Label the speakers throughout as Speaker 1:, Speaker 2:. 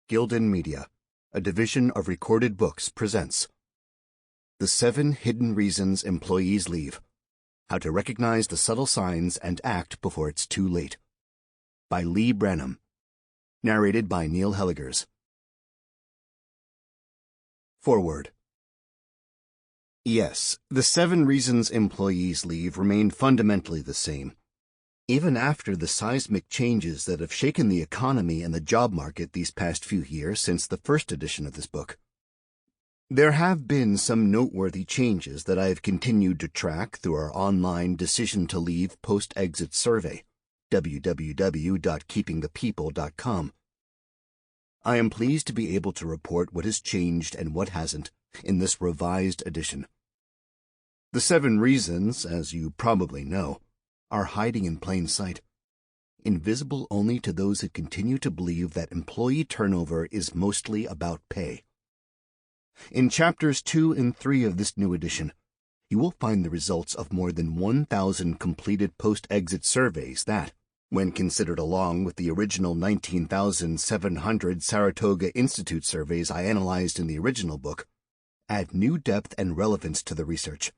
Speaker 1: Gildan Media, a division of Recorded Books, presents The 7 Hidden Reasons Employees Leave: How to Recognize the Subtle Signs and Act Before It's Too Late, by Leigh Branham. Narrated by Neil Hellegers. Foreword. Yes, the 7 reasons employees leave remain fundamentally the same, even after the seismic changes that have shaken the economy and the job market these past few years since the first edition of this book. There have been some noteworthy changes that I have continued to track through our online Decision to Leave Post-Exit Survey, www.keepingthepeople.com. I am pleased to be able to report what has changed and what hasn't in this revised edition. The 7 reasons, as you probably know, are hiding in plain sight, invisible only to those who continue to believe that employee turnover is mostly about pay. In chapters 2 and 3 of this new edition, you will find the results of more than 1,000 completed post-exit surveys that, when considered along with the original 19,700 Saratoga Institute surveys I analyzed in the original book, add new depth and relevance to the research.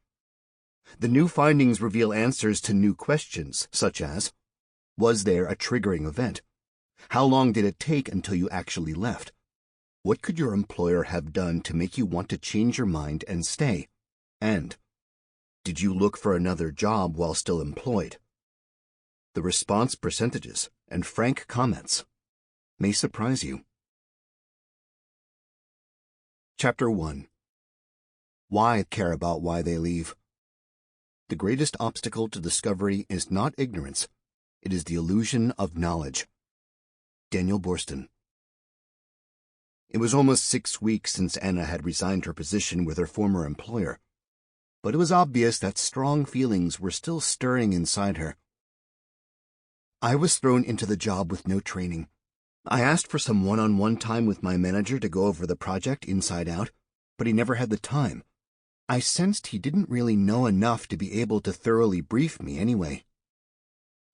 Speaker 1: The new findings reveal answers to new questions, such as, was there a triggering event? How long did it take until you actually left? What could your employer have done to make you want to change your mind and stay? And, did you look for another job while still employed? The response percentages and frank comments may surprise you. Chapter 1. Why care about why they leave? The greatest obstacle to discovery is not ignorance, it is the illusion of knowledge. Daniel Borston. It was almost 6 weeks since Anna had resigned her position with her former employer, but it was obvious that strong feelings were still stirring inside her. I was thrown into the job with no training. I asked for some one-on-one time with my manager to go over the project inside out, but he never had the time. I sensed he didn't really know enough to be able to thoroughly brief me anyway.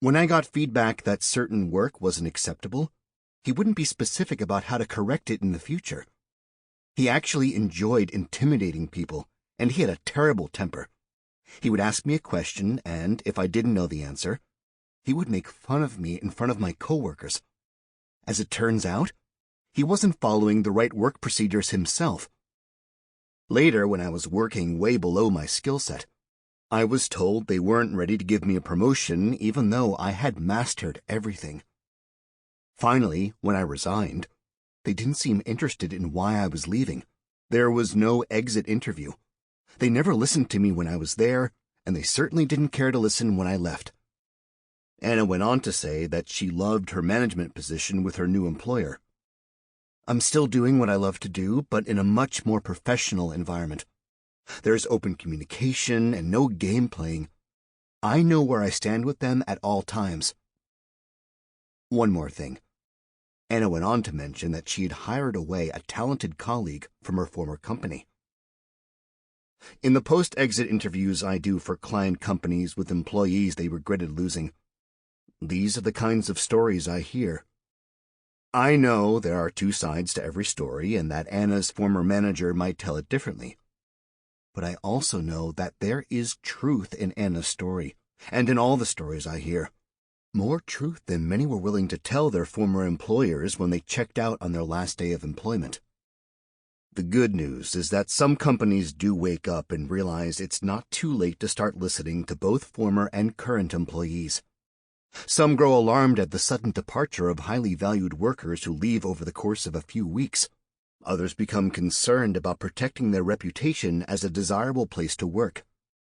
Speaker 1: When I got feedback that certain work wasn't acceptable, he wouldn't be specific about how to correct it in the future. He actually enjoyed intimidating people, and he had a terrible temper. He would ask me a question, and if I didn't know the answer, he would make fun of me in front of my coworkers. As it turns out, he wasn't following the right work procedures himself. Later, when I was working way below my skill set, I was told they weren't ready to give me a promotion even though I had mastered everything. Finally, when I resigned, they didn't seem interested in why I was leaving. There was no exit interview. They never listened to me when I was there, and they certainly didn't care to listen when I left. Anna went on to say that she loved her management position with her new employer. I'm still doing what I love to do, but in a much more professional environment. There's open communication and no game playing. I know where I stand with them at all times. One more thing. Anna went on to mention that she had hired away a talented colleague from her former company. In the post-exit interviews I do for client companies with employees they regretted losing, these are the kinds of stories I hear. I know there are 2 sides to every story and that Anna's former manager might tell it differently. But I also know that there is truth in Anna's story, and in all the stories I hear. More truth than many were willing to tell their former employers when they checked out on their last day of employment. The good news is that some companies do wake up and realize it's not too late to start listening to both former and current employees. Some grow alarmed at the sudden departure of highly valued workers who leave over the course of a few weeks. Others become concerned about protecting their reputation as a desirable place to work,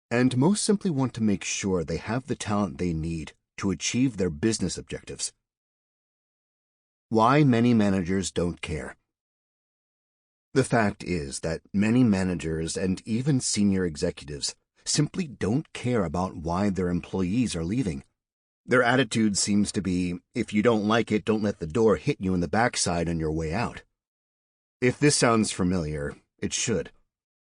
Speaker 1: and most simply want to make sure they have the talent they need to achieve their business objectives. Why many managers don't care. The fact is that many managers and even senior executives simply don't care about why their employees are leaving. Their attitude seems to be, if you don't like it, don't let the door hit you in the backside on your way out. If this sounds familiar, it should,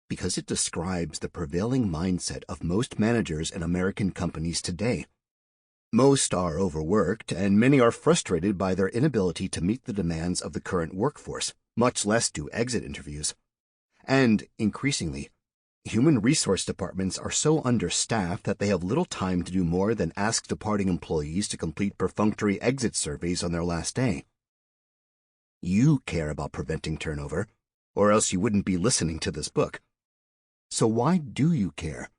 Speaker 1: because it describes the prevailing mindset of most managers in American companies today. Most are overworked, and many are frustrated by their inability to meet the demands of the current workforce, much less do exit interviews. And, increasingly, human resource departments are so understaffed that they have little time to do more than ask departing employees to complete perfunctory exit surveys on their last day. You care about preventing turnover, or else you wouldn't be listening to this book. So why do you care?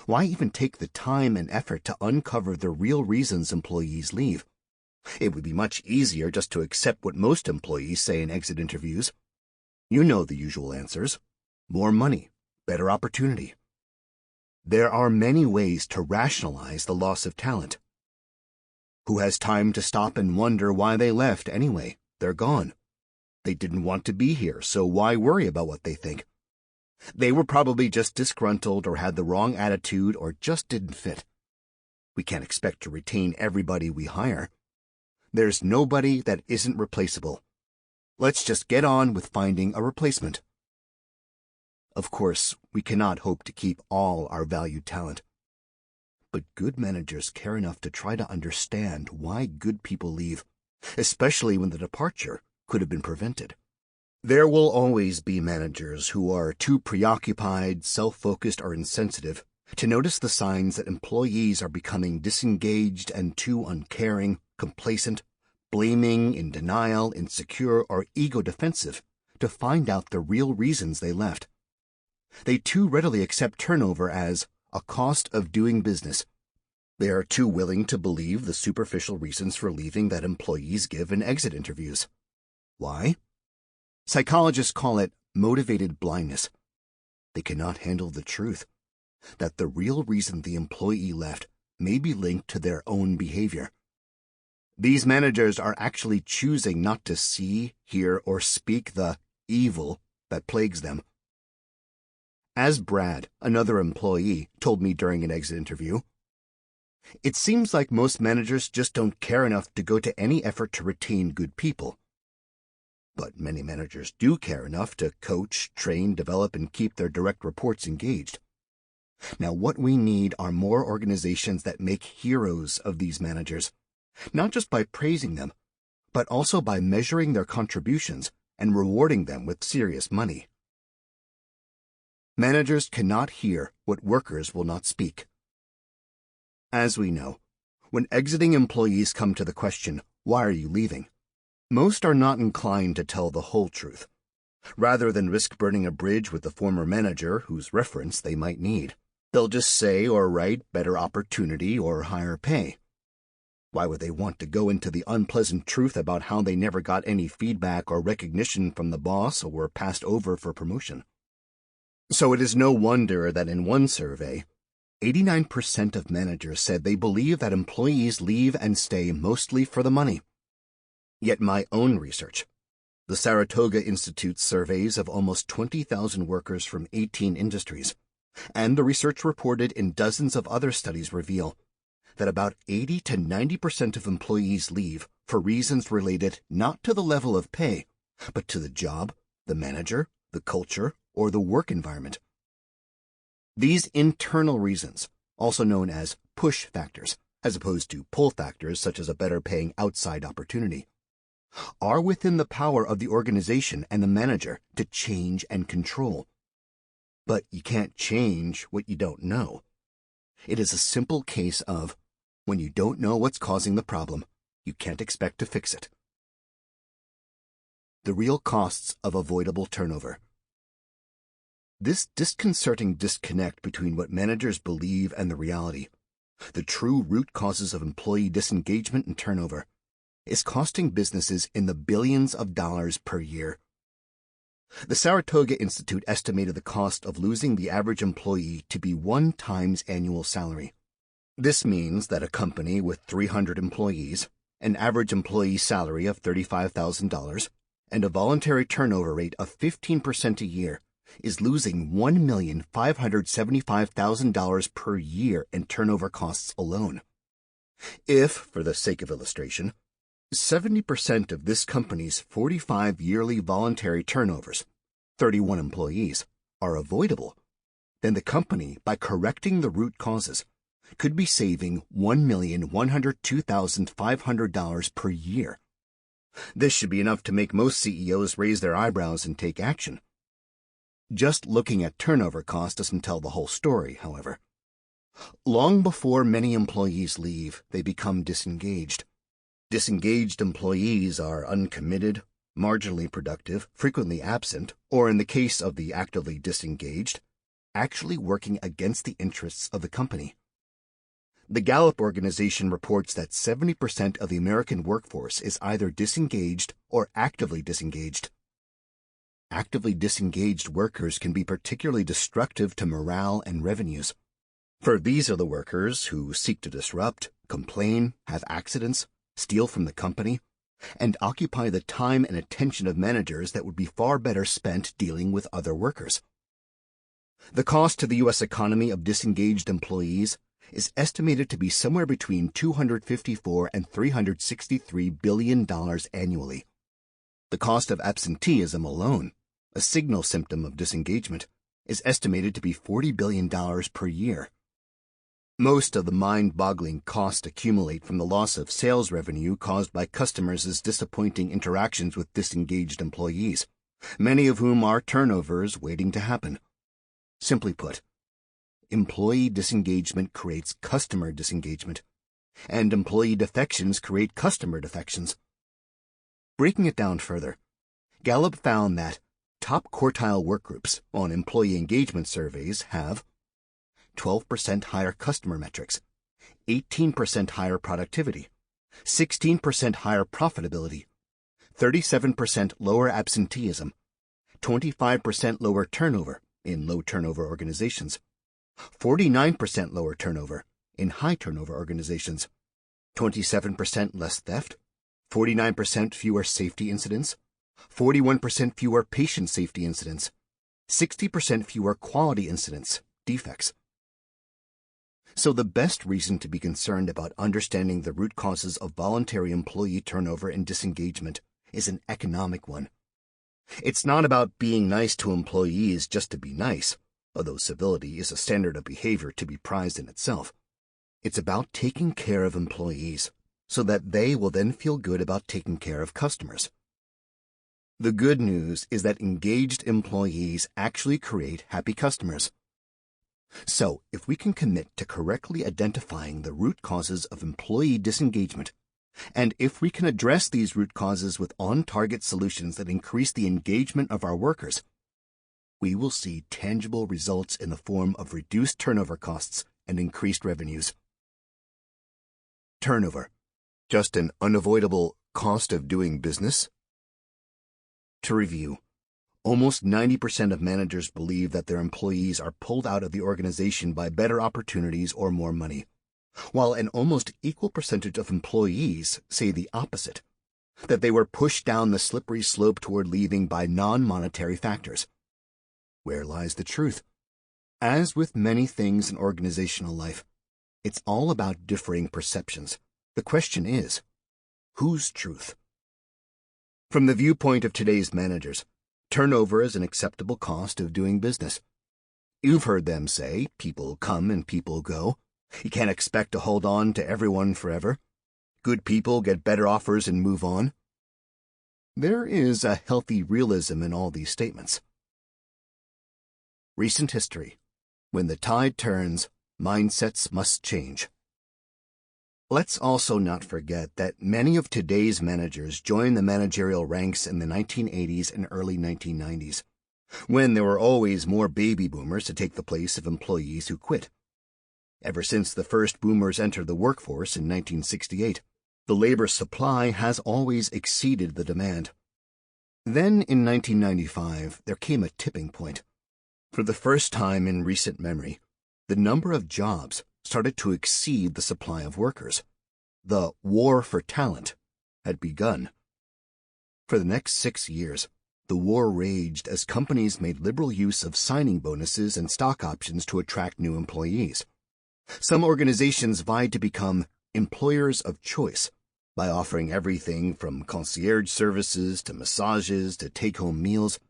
Speaker 1: Why even take the time and effort to uncover the real reasons employees leave? It would be much easier just to accept what most employees say in exit interviews. You know the usual answers. More money, better opportunity. There are many ways to rationalize the loss of talent. Who has time to stop and wonder why they left anyway? They're gone. They didn't want to be here, so why worry about what they think? They were probably just disgruntled or had the wrong attitude or just didn't fit. We can't expect to retain everybody we hire. There's nobody that isn't replaceable. Let's just get on with finding a replacement. Of course, we cannot hope to keep all our valued talent. But good managers care enough to try to understand why good people leave, especially when the departure could have been prevented. There will always be managers who are too preoccupied, self-focused, or insensitive to notice the signs that employees are becoming disengaged and too uncaring, complacent, blaming, in denial, insecure, or ego-defensive to find out the real reasons they left. They too readily accept turnover as a cost of doing business. They are too willing to believe the superficial reasons for leaving that employees give in exit interviews. Why? Psychologists call it motivated blindness. They cannot handle the truth that the real reason the employee left may be linked to their own behavior. These managers are actually choosing not to see, hear, or speak the evil that plagues them. As Brad, another employee, told me during an exit interview, it seems like most managers just don't care enough to go to any effort to retain good people. But many managers do care enough to coach, train, develop, and keep their direct reports engaged. Now, what we need are more organizations that make heroes of these managers, not just by praising them, but also by measuring their contributions and rewarding them with serious money. Managers cannot hear what workers will not speak. As we know, when exiting employees come to the question, "Why are you leaving?" most are not inclined to tell the whole truth, rather than risk burning a bridge with the former manager whose reference they might need. They'll just say or write better opportunity or higher pay. Why would they want to go into the unpleasant truth about how they never got any feedback or recognition from the boss or were passed over for promotion? So it is no wonder that in one survey, 89% of managers said they believe that employees leave and stay mostly for the money. Yet my own research, the Saratoga Institute surveys of almost 20,000 workers from 18 industries, and the research reported in dozens of other studies reveal that about 80 to 90% of employees leave for reasons related not to the level of pay, but to the job, the manager, the culture, or the work environment. These internal reasons, also known as push factors, as opposed to pull factors such as a better paying outside opportunity, are within the power of the organization and the manager to change and control. But you can't change what you don't know. It is a simple case of, when you don't know what's causing the problem, you can't expect to fix it. The real costs of avoidable turnover. This disconcerting disconnect between what managers believe and the reality, the true root causes of employee disengagement and turnover, is costing businesses in the billions of dollars per year. The Saratoga Institute estimated the cost of losing the average employee to be 1 times annual salary. This means that a company with 300 employees, an average employee salary of $35,000, and a voluntary turnover rate of 15% a year is losing $1,575,000 per year in turnover costs alone. If, for the sake of illustration, 70% of this company's 45 yearly voluntary turnovers, 31 employees, are avoidable, then the company, by correcting the root causes, could be saving $1,102,500 per year. This should be enough to make most CEOs raise their eyebrows and take action. Just looking at turnover cost doesn't tell the whole story, however. Long before many employees leave, they become disengaged. Disengaged employees are uncommitted, marginally productive, frequently absent, or in the case of the actively disengaged, actually working against the interests of the company. The Gallup organization reports that 70% of the American workforce is either disengaged or actively disengaged. Actively disengaged workers can be particularly destructive to morale and revenues. For these are the workers who seek to disrupt, complain, have accidents, steal from the company, and occupy the time and attention of managers that would be far better spent dealing with other workers. The cost to the U.S. economy of disengaged employees is estimated to be somewhere between $254 and $363 billion annually. The cost of absenteeism alone, a signal symptom of disengagement, is estimated to be $40 billion per year. Most of the mind-boggling costs accumulate from the loss of sales revenue caused by customers' disappointing interactions with disengaged employees, many of whom are turnovers waiting to happen. Simply put, employee disengagement creates customer disengagement, and employee defections create customer defections. Breaking it down further, Gallup found that top quartile workgroups on employee engagement surveys have 12% higher customer metrics, 18% higher productivity, 16% higher profitability, 37% lower absenteeism, 25% lower turnover in low-turnover organizations, 49% lower turnover in high-turnover organizations, 27% less theft, 49% fewer safety incidents, 41% fewer patient safety incidents, 60% fewer quality incidents, defects. So the best reason to be concerned about understanding the root causes of voluntary employee turnover and disengagement is an economic one. It's not about being nice to employees just to be nice, although civility is a standard of behavior to be prized in itself. It's about taking care of employees so that they will then feel good about taking care of customers. The good news is that engaged employees actually create happy customers. So, if we can commit to correctly identifying the root causes of employee disengagement, and if we can address these root causes with on-target solutions that increase the engagement of our workers, we will see tangible results in the form of reduced turnover costs and increased revenues. Turnover, just an unavoidable cost of doing business? To review, almost 90% of managers believe that their employees are pulled out of the organization by better opportunities or more money, while an almost equal percentage of employees say the opposite, that they were pushed down the slippery slope toward leaving by non-monetary factors. Where lies the truth? As with many things in organizational life, it's all about differing perceptions. The question is, whose truth? From the viewpoint of today's managers, turnover is an acceptable cost of doing business. You've heard them say, people come and people go. You can't expect to hold on to everyone forever. Good people get better offers and move on. There is a healthy realism in all these statements. Recent history. When the tide turns, mindsets must change. Let's also not forget that many of today's managers joined the managerial ranks in the 1980s and early 1990s, when there were always more baby boomers to take the place of employees who quit. Ever since the first boomers entered the workforce in 1968, the labor supply has always exceeded the demand. Then, in 1995, there came a tipping point. For the first time in recent memory, the number of jobs started to exceed the supply of workers. The war for talent had begun. For the next 6 years, the war raged as companies made liberal use of signing bonuses and stock options to attract new employees. Some organizations vied to become employers of choice by offering everything from concierge services to massages to take-home meals,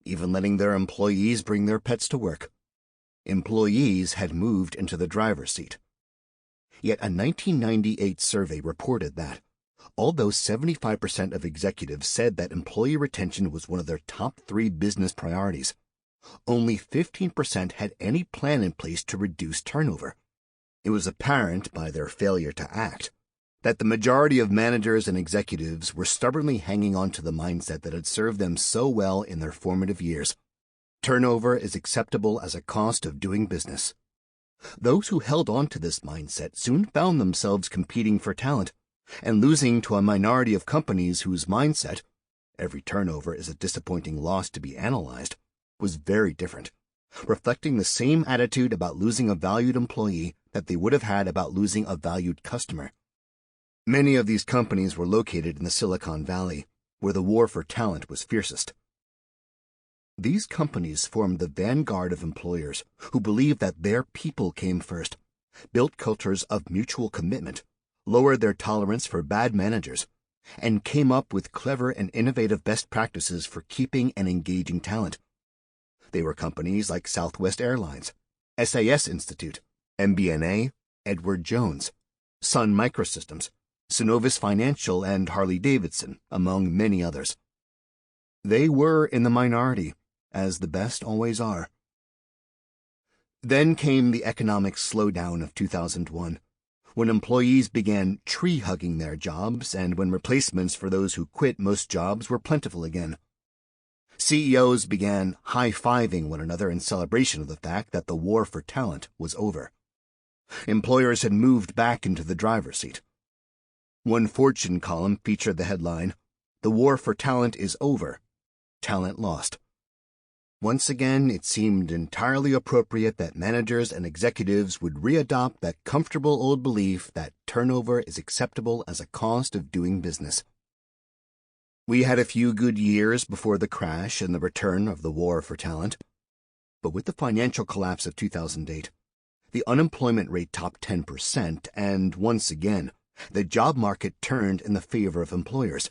Speaker 1: even letting their employees bring their pets to work. Employees had moved into the driver's seat. Yet a 1998 survey reported that, although 75% of executives said that employee retention was one of their top 3 business priorities, only 15% had any plan in place to reduce turnover. It was apparent by their failure to act that the majority of managers and executives were stubbornly hanging on to the mindset that had served them so well in their formative years. Turnover is acceptable as a cost of doing business. Those who held on to this mindset soon found themselves competing for talent and losing to a minority of companies whose mindset, every turnover is a disappointing loss to be analyzed, was very different, reflecting the same attitude about losing a valued employee that they would have had about losing a valued customer. Many of these companies were located in the Silicon Valley, where the war for talent was fiercest. These companies formed the vanguard of employers who believed that their people came first, built cultures of mutual commitment, lowered their tolerance for bad managers, and came up with clever and innovative best practices for keeping and engaging talent. They were companies like Southwest Airlines, SAS Institute, MBNA, Edward Jones, Sun Microsystems, Synovus Financial, and Harley-Davidson, among many others. They were in the minority, as the best always are. Then came the economic slowdown of 2001, when employees began tree-hugging their jobs and when replacements for those who quit most jobs were plentiful again. CEOs began high-fiving one another in celebration of the fact that the war for talent was over. Employers had moved back into the driver's seat. One Fortune column featured the headline, "The war for talent is over. Talent lost." Once again, it seemed entirely appropriate that managers and executives would readopt that comfortable old belief that turnover is acceptable as a cost of doing business. We had a few good years before the crash and the return of the war for talent. But with the financial collapse of 2008, the unemployment rate topped 10%, and once again, the job market turned in the favor of employers.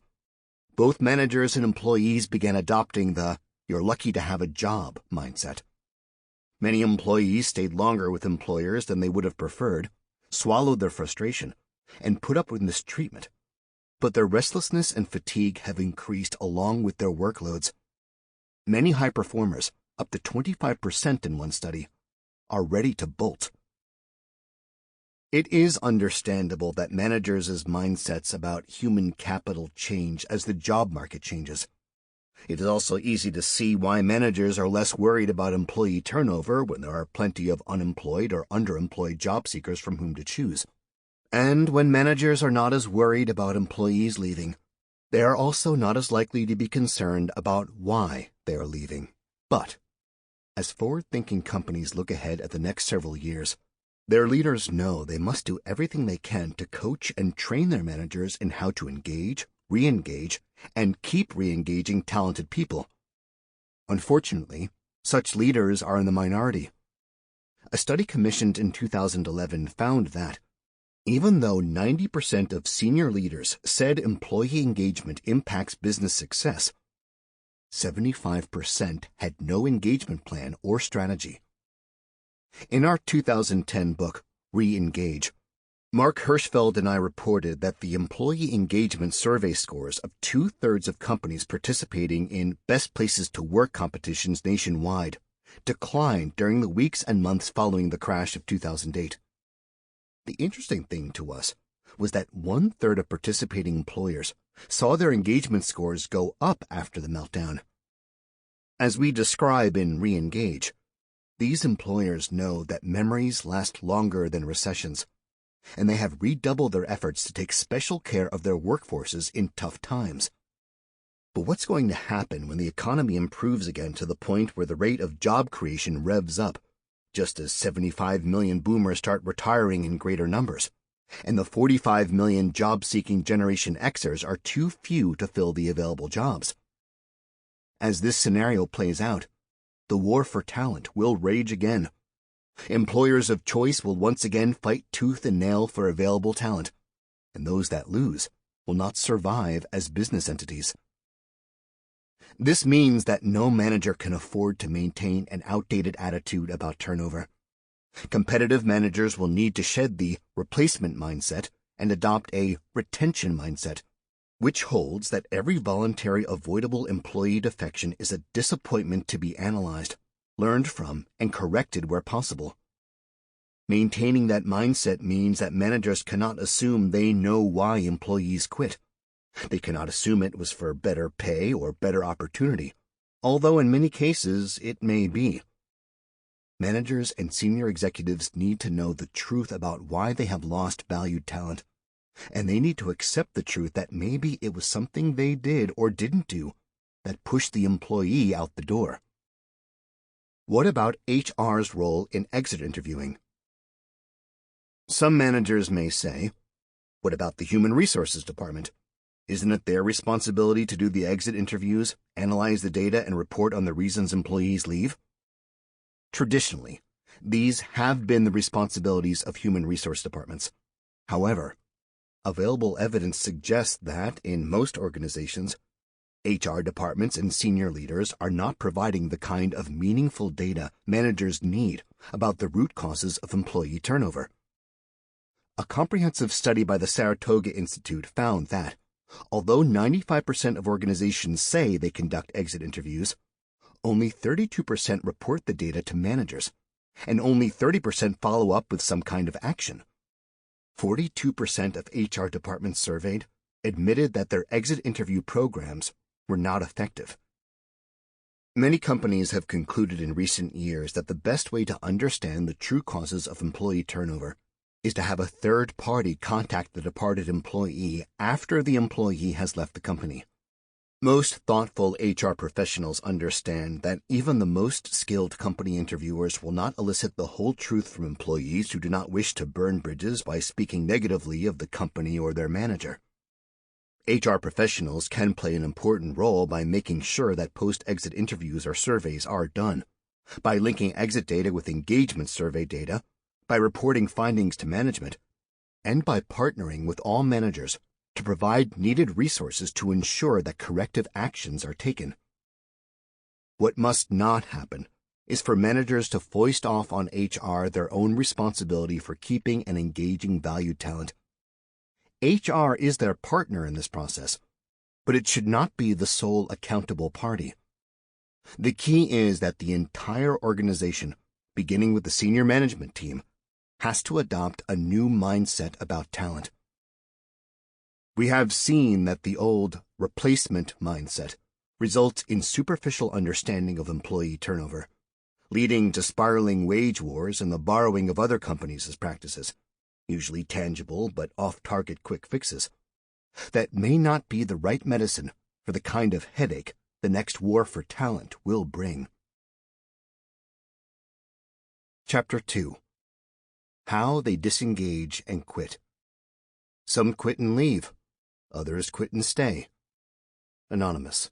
Speaker 1: Both managers and employees began adopting the "you're lucky to have a job" mindset. Many employees stayed longer with employers than they would have preferred, swallowed their frustration, and put up with mistreatment. But their restlessness and fatigue have increased along with their workloads. Many high performers, up to 25% in one study, are ready to bolt. It is understandable that managers' mindsets about human capital change as the job market changes. It is also easy to see why managers are less worried about employee turnover when there are plenty of unemployed or underemployed job seekers from whom to choose. And when managers are not as worried about employees leaving, they are also not as likely to be concerned about why they are leaving. But as forward-thinking companies look ahead at the next several years, their leaders know they must do everything they can to coach and train their managers in how to engage, re-engage, and keep re-engaging talented people. Unfortunately, such leaders are in the minority. A study commissioned in 2011 found that, even though 90% of senior leaders said employee engagement impacts business success, 75% had no engagement plan or strategy. In our 2010 book, Re-Engage, Mark Hirschfeld and I reported that the employee engagement survey scores of 2/3 of companies participating in Best Places to Work competitions nationwide declined during the weeks and months following the crash of 2008. The interesting thing to us was that 1/3 of participating employers saw their engagement scores go up after the meltdown. As we describe in Re-Engage, these employers know that memories last longer than recessions, and they have redoubled their efforts to take special care of their workforces in tough times. But what's going to happen when the economy improves again to the point where the rate of job creation revs up, just as 75 million boomers start retiring in greater numbers, and the 45 million job-seeking Generation Xers are too few to fill the available jobs? As this scenario plays out, the war for talent will rage again. Employers of choice will once again fight tooth and nail for available talent, and those that lose will not survive as business entities. This means that no manager can afford to maintain an outdated attitude about turnover. Competitive managers will need to shed the replacement mindset and adopt a retention mindset, which holds that every voluntary avoidable employee defection is a disappointment to be analyzed, learned from, and corrected where possible. Maintaining that mindset means that managers cannot assume they know why employees quit. They cannot assume it was for better pay or better opportunity, although in many cases it may be. Managers and senior executives need to know the truth about why they have lost valued talent, and they need to accept the truth that maybe it was something they did or didn't do that pushed the employee out the door. What about HR's role in exit interviewing? Some managers may say, what about the human resources department? Isn't it their responsibility to do the exit interviews, analyze the data, and report on the reasons employees leave? Traditionally, these have been the responsibilities of human resource departments. However, available evidence suggests that, in most organizations, HR departments and senior leaders are not providing the kind of meaningful data managers need about the root causes of employee turnover. A comprehensive study by the Saratoga Institute found that, although 95% of organizations say they conduct exit interviews, only 32% report the data to managers, and only 30% follow up with some kind of action. 42% of HR departments surveyed admitted that their exit interview programs were not effective. Many companies have concluded in recent years that the best way to understand the true causes of employee turnover is to have a third party contact the departed employee after the employee has left the company. Most thoughtful HR professionals understand that even the most skilled company interviewers will not elicit the whole truth from employees who do not wish to burn bridges by speaking negatively of the company or their manager. HR professionals can play an important role by making sure that post-exit interviews or surveys are done, by linking exit data with engagement survey data, by reporting findings to management, and by partnering with all managers to provide needed resources to ensure that corrective actions are taken. What must not happen is for managers to foist off on HR their own responsibility for keeping and engaging valued talent. HR is their partner in this process, but it should not be the sole accountable party. The key is that the entire organization, beginning with the senior management team, has to adopt a new mindset about talent. We have seen that the old replacement mindset results in superficial understanding of employee turnover, leading to spiraling wage wars and the borrowing of other companies' practices, usually tangible but off-target quick fixes, that may not be the right medicine for the kind of headache the next war for talent will bring. Chapter 2. How they disengage and quit. Some quit and leave. Others quit and stay. Anonymous.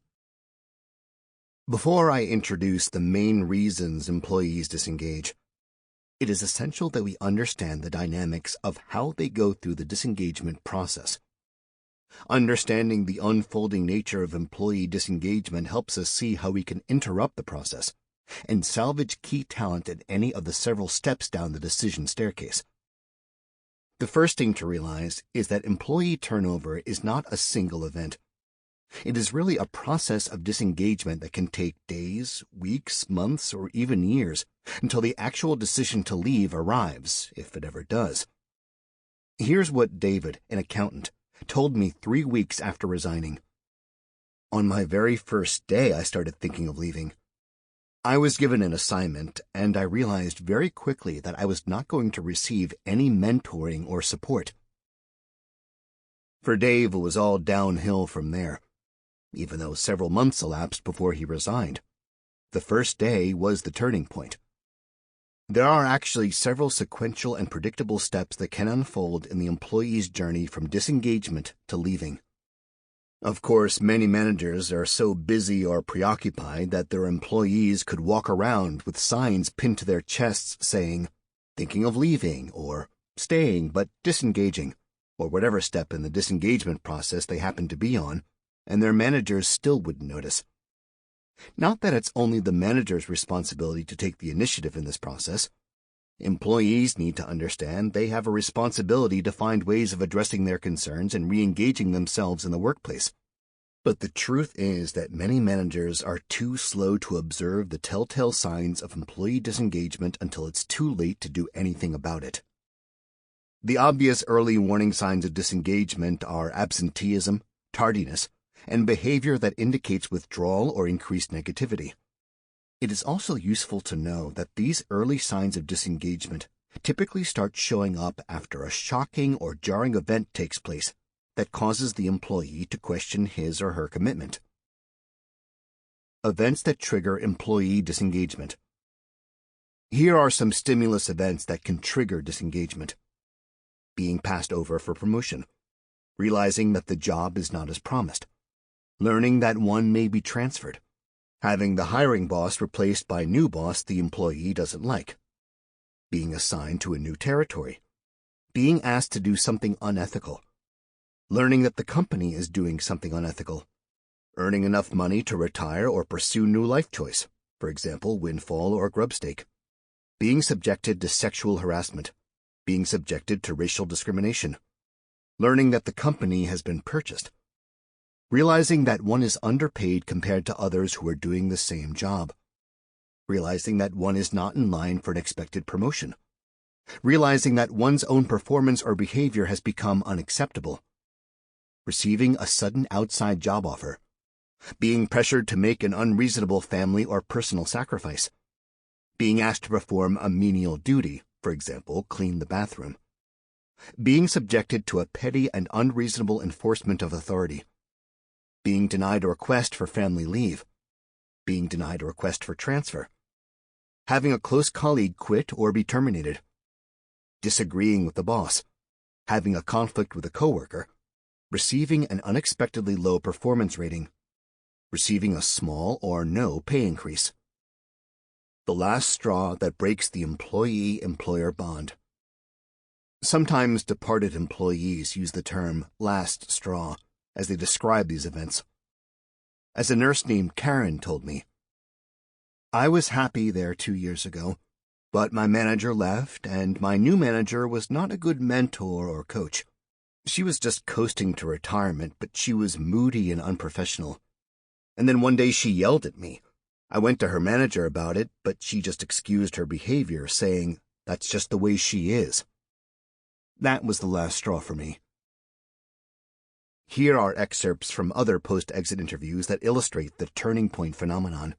Speaker 1: Before I introduce the main reasons employees disengage, it is essential that we understand the dynamics of how they go through the disengagement process. Understanding the unfolding nature of employee disengagement helps us see how we can interrupt the process and salvage key talent at any of the several steps down the decision staircase. The first thing to realize is that employee turnover is not a single event. It is really a process of disengagement that can take days, weeks, months, or even years until the actual decision to leave arrives, if it ever does. Here's what David, an accountant, told me 3 weeks after resigning. On my very first day, I started thinking of leaving. I was given an assignment, and I realized very quickly that I was not going to receive any mentoring or support. For Dave, it was all downhill from there, even though several months elapsed before he resigned. The first day was the turning point. There are actually several sequential and predictable steps that can unfold in the employee's journey from disengagement to leaving. Of course, many managers are so busy or preoccupied that their employees could walk around with signs pinned to their chests saying, thinking of leaving, or staying but disengaging, or whatever step in the disengagement process they happen to be on, and their managers still wouldn't notice. Not that it's only the manager's responsibility to take the initiative in this process. Employees need to understand they have a responsibility to find ways of addressing their concerns and re-engaging themselves in the workplace. But the truth is that many managers are too slow to observe the telltale signs of employee disengagement until it's too late to do anything about it. The obvious early warning signs of disengagement are absenteeism, tardiness, and behavior that indicates withdrawal or increased negativity. It is also useful to know that these early signs of disengagement typically start showing up after a shocking or jarring event takes place that causes the employee to question his or her commitment. Events that trigger employee disengagement. Here are some stimulus events that can trigger disengagement. Being passed over for promotion, realizing that the job is not as promised, learning that one may be transferred, having the hiring boss replaced by new boss the employee doesn't like, being assigned to a new territory, being asked to do something unethical, learning that the company is doing something unethical, earning enough money to retire or pursue new life choice, for example, windfall or grub stake, being subjected to sexual harassment, being subjected to racial discrimination, learning that the company has been purchased, realizing that one is underpaid compared to others who are doing the same job, realizing that one is not in line for an expected promotion, realizing that one's own performance or behavior has become unacceptable, receiving a sudden outside job offer, being pressured to make an unreasonable family or personal sacrifice, being asked to perform a menial duty, for example, clean the bathroom, being subjected to a petty and unreasonable enforcement of authority, being denied a request for family leave, being denied a request for transfer, having a close colleague quit or be terminated, disagreeing with the boss, having a conflict with a coworker, receiving an unexpectedly low performance rating, receiving a small or no pay increase. The last straw that breaks the employee-employer bond. Sometimes departed employees use the term last straw as they describe these events. As a nurse named Karen told me, "I was happy there 2 years ago, but my manager left and my new manager was not a good mentor or coach. She was just coasting to retirement, but she was moody and unprofessional. And then one day she yelled at me. I went to her manager about it, but she just excused her behavior, saying, 'That's just the way she is.' That was the last straw for me." Here are excerpts from other post-exit interviews that illustrate the turning point phenomenon.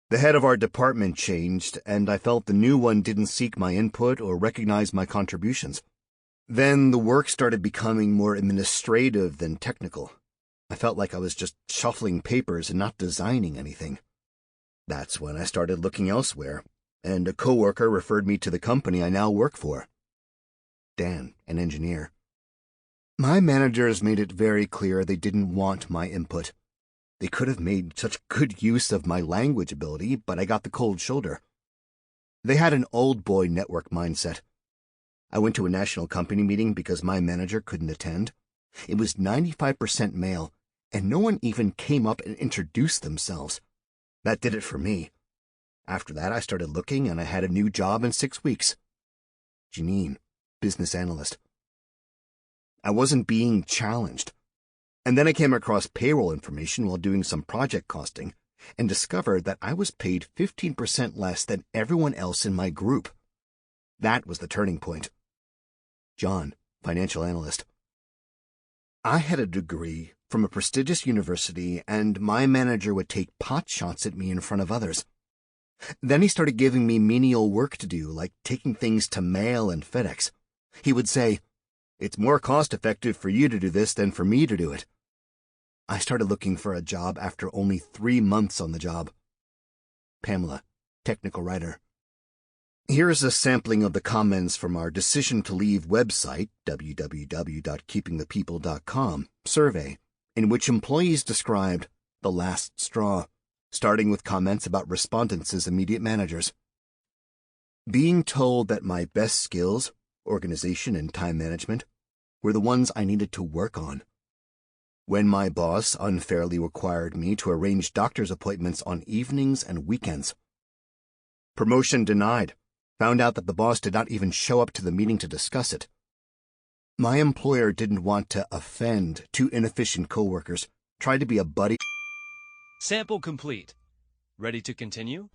Speaker 1: "The head of our department changed, and I felt the new one didn't seek my input or recognize my contributions. Then the work started becoming more administrative than technical. I felt like I was just shuffling papers and not designing anything. That's when I started looking elsewhere, and a coworker referred me to the company I now work for." Dan, an engineer. "My managers made it very clear they didn't want my input. They could have made such good use of my language ability, but I got the cold shoulder. They had an old boy network mindset. I went to a national company meeting because my manager couldn't attend. It was 95% male, and no one even came up and introduced themselves. That did it for me. After that, I started looking, and I had a new job in 6 weeks. Janine, business analyst. I wasn't being challenged. And then I came across payroll information while doing some project costing and discovered that I was paid 15% less than everyone else in my group. That was the turning point." John, financial analyst. "I had a degree from a prestigious university, and my manager would take pot shots at me in front of others. Then he started giving me menial work to do, like taking things to mail and FedEx. He would say, 'It's more cost-effective for you to do this than for me to do it.' I started looking for a job after only 3 months on the job." Pamela, technical writer. Here is a sampling of the comments from our Decision to Leave website, www.keepingthepeople.com, survey, in which employees described the last straw, starting with comments about respondents' immediate managers. "Being told that my best skills, organization and time management, were the ones I needed to work on. When my boss unfairly required me to arrange doctor's appointments on evenings and weekends. Promotion denied, Found out that the boss did not even show up to the meeting to discuss it. My employer didn't want to offend two inefficient coworkers, tried to be a buddy.
Speaker 2: Sample complete. Ready to continue?